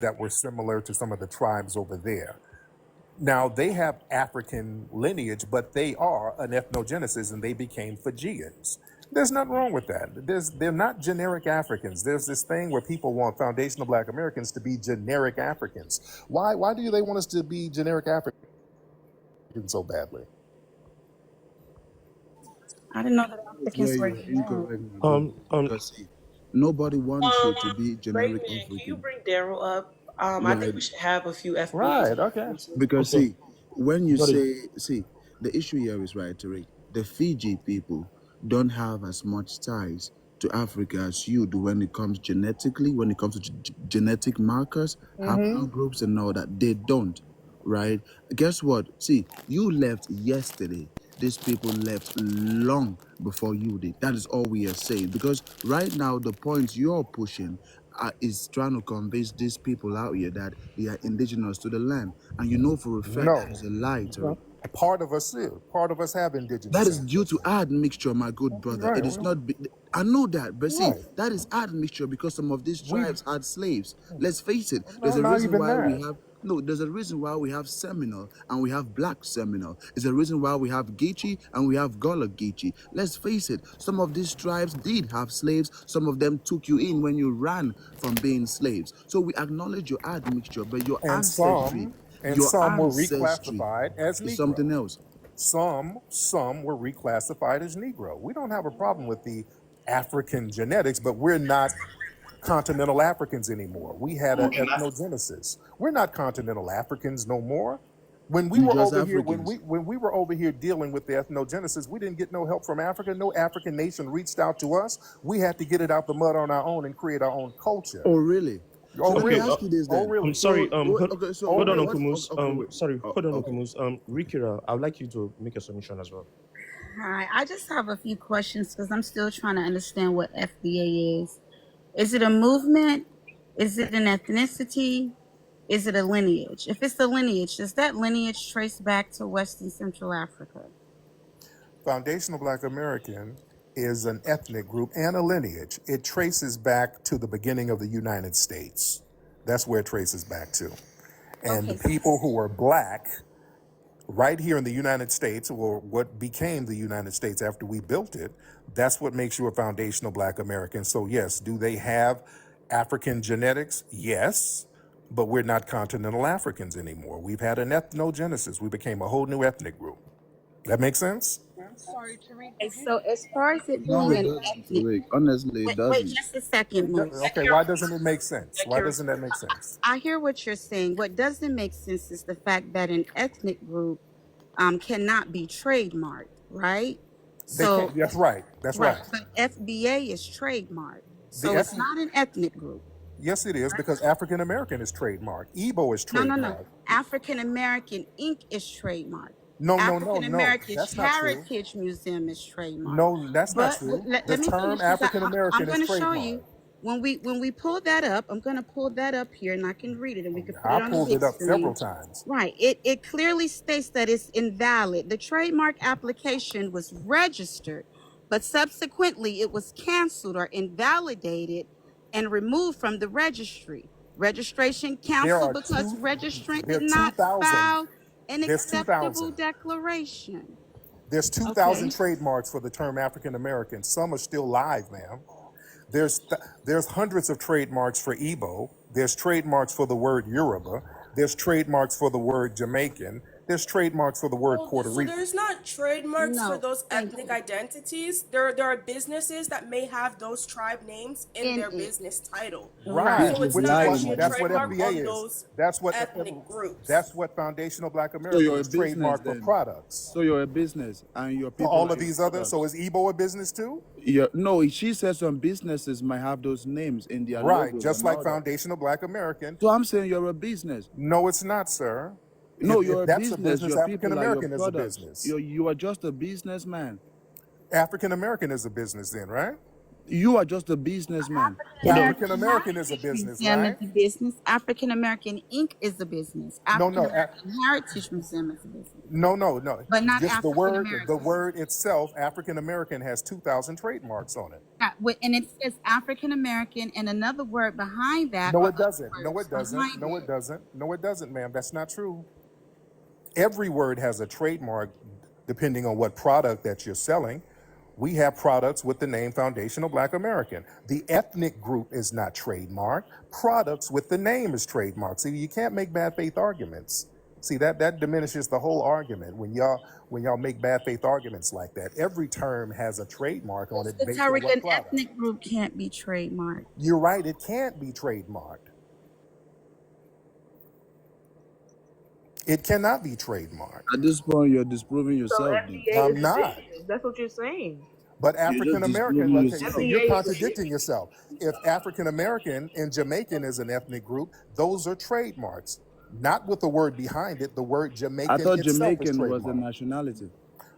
that were similar to some of the tribes over there. Now they have African lineage, but they are an ethnogenesis and they became Fijians. There's nothing wrong with that. They're not generic Africans. There's this thing where people want foundational Black Americans to be generic Africans. Why do they want us to be generic Africans so badly? I didn't know that That's where Africans were you're generic. incorrect, my brother. Because see, nobody wants you to be generic Raymond, can you African, bring Daryl up? I think right? we should have a few FBAs Right. in the Okay. room too. Because Okay, see, when you got it. see, the issue here is right, Tariq. The Fiji people don't have as much ties to Africa as you do when it comes genetically, when it comes to genetic markers, haplogroups, and all that. They don't, right? Guess what? See, you left yesterday. These people left long before you did. That is all we are saying. Because right now, the points you're pushing is trying to convince these people out here that they are indigenous to the land. And you know for a fact that No. is a lie, Tariq. Part of us is. Part of us have That indigenous is due to ancestry. admixture, my good brother. Right. It is not. I know that, but see, Right. that is admixture because some of these We tribes had slaves. Let's face it. no, There's a not reason even why we that. have no. There's a reason why we have Seminole and we have Black Seminole. There's a reason why we have Geechee and we have Gullah Geechee. Let's face it. Some of these tribes did have slaves. Some of them took you in when you ran from being slaves. So we acknowledge your admixture, but And your some were ancestry reclassified as is Negro. something else. Some were reclassified as Negro. We don't have a problem with the African genetics, but we're not continental Africans anymore. We had an ethnogenesis. We're not continental Africans no more. When we You were just over here, Africans. when we were over here dealing with the ethnogenesis, we didn't get no help from Africa. No African nation reached out to us. We had to get it out the mud on our own and create our own culture. Oh, really? So Oh let me Okay, really? ask you this Oh then. really? So, sorry. okay, so Oh Hold on, okay, Uncle really? what's Moose. okay? Wait. Sorry. Hold on, Uncle Okay. Moose. Rikira, I'd like you to make a submission as well. Hi, I just have a few questions because I'm still trying to understand what FBA is. Is it a movement? Is it an ethnicity? Is it a lineage? If it's a lineage, does that lineage trace back to West and Central Africa? Foundational Black American is an ethnic group and a lineage. It traces back to the beginning of the United States. That's where it traces back to. And the Okay, people who are Black right here in the United States, or what became the United States after we built it, that's what makes you a foundational Black American. So yes, do they have African genetics? Yes, but we're not continental Africans anymore. We've had an ethnogenesis. We became a whole new ethnic group. That makes sense? I'm sorry, Tariq, okay, did you so as far as it No, being it an doesn't, ethnic, Tariq. Honestly, it wait doesn't. just a second, Moose. Okay, why doesn't it make sense? Why Akira, doesn't that make sense? I hear what you're saying. What doesn't make sense is the fact that an ethnic group cannot be trademarked, right? They So, can't. That's right. That's right, right. but FBA is trademarked. The So it's ethnic. not an ethnic group. Yes, it is because African American is trademarked. Igbo is No, no, no. trademarked. African American Inc. is trademarked. No, no, no, African no. American That's not true. Heritage Museum is trademarked. No, that's not But true. let The me term finish because African I'm American is going to show you trademarked. when we pull that up. I'm going to pull that up here and I can read it and we can put I it on the pulled big it up several screen. times. Right. It clearly states that it's invalid. The trademark application was registered, but subsequently it was canceled or invalidated and removed from the registry. Registration There canceled are because two. registrant There did are not 2,000. file an There's acceptable 2,000. declaration. There's 2,000 Okay. trademarks for the term African American. Some are still live, ma'am. There's hundreds of trademarks for Igbo. There's trademarks for the word Yoruba. There's trademarks for the word Jamaican. There's trademarks for the word Puerto so Rican. there's not trademarks for No, those thank ethnic you. identities. There are businesses that may have those tribe names in In their it. business title. Right, Right. So it's Business which not is lies, actually what a man. that's what trademark FBA on is. those That's what ethnic groups. that's what foundational Black So American you're a is business trademarked for then. products. So you're a business, and your For people all are of your these others, so products. is Igbo a business too? Yeah, no, she says some businesses might have those names in their Right, logos just and like all that. foundational Black American. So I'm saying you're a business. No, it's not, sir. No, If you're a that's a business. business, Your African people are your American is a products. business. You are just a businessman. African American is a business then, right? You are just a businessman. African The, African American American is a Heritage business, Museum is right? a business. African American Inc. is a business. No, African no, American Heritage Museum is a business, no. but not Just African the American. word itself, African American, has 2,000 trademarks on it. And it says African American and another word behind that, No, or it doesn't. other No, words it doesn't. behind No, it it. doesn't. No, it doesn't, ma'am. That's not true. Every word has a trademark depending on what product that you're selling. We have products with the name Foundational Black American. The ethnic group is not trademarked. Products with the name is trademarked. See, you can't make bad faith arguments. See, that diminishes the whole argument when y'all make bad faith arguments like that. Every term has a trademark on it The based on Tariq, what an product. ethnic group can't be trademarked. You're right, it can't be trademarked. It cannot be trademarked. at this point, you're disproving So yourself. Then FDA I'm is a not. business. That's what you're saying. But you're just African American, disproving okay, so yourself. you're FDA is a contradicting business. yourself. If African American and Jamaican is an ethnic group, those are trademarks. Not with the word behind it, the word I Jamaican thought itself is Jamaican was a trademarked. nationality.